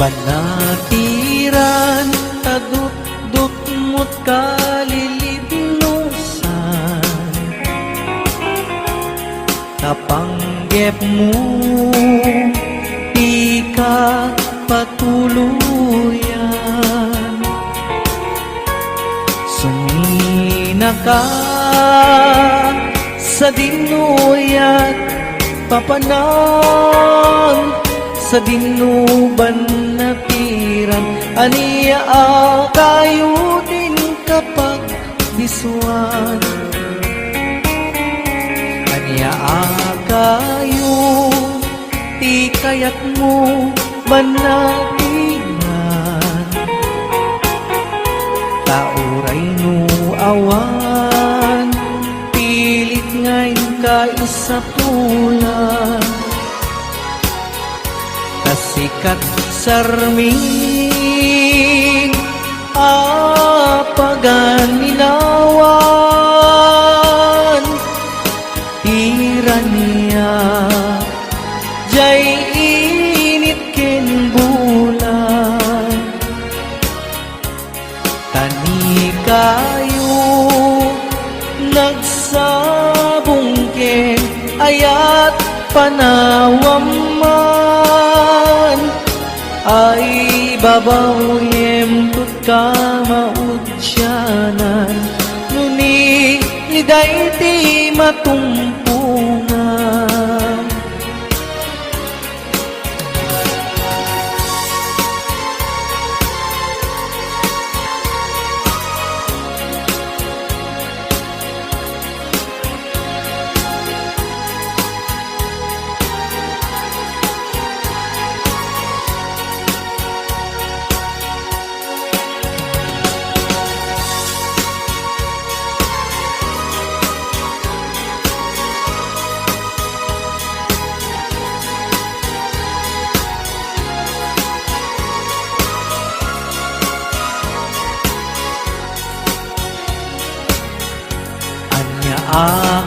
Banatiran tadut-dut mo't kalilibnusan, napanggep mo di ka patuluyan. Sumina ka sa dinuyat papanan, sa dinuban na tiran, aniya kayo din kapag diswan. Aniya kayo, ti kayat mo banatinan, tauray no awan, pilit ngayon ka isa tulan. Sikat sarming apagan ninawan, tiran niya jay init ken bulan. Tani kayo nagsabong ken ayat panawam man, ay babaw yemtut ka maudyanan, nuni liday ti matumpungan.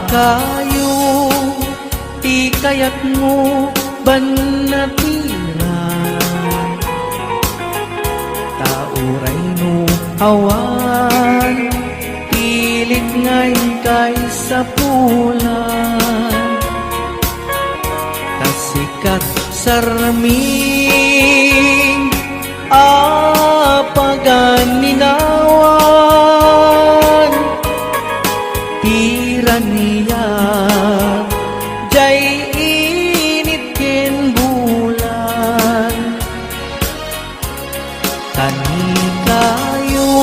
Kayo, ti kayat mo banatiran, tauray no awan, pilit ngayon kay sa pulan. Tasikat sarming apagan ninawan, tiran niya jay init ken bulan. Tani kayo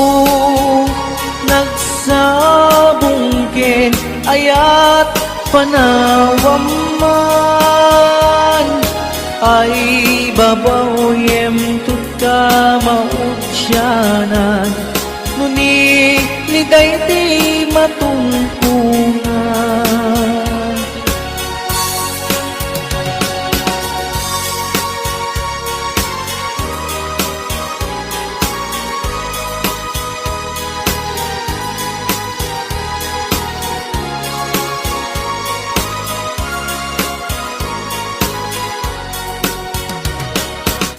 nagsabong ken ayat panawam man, ay babaw yemtut ka maudyanan, nuni liday ti matumpungan.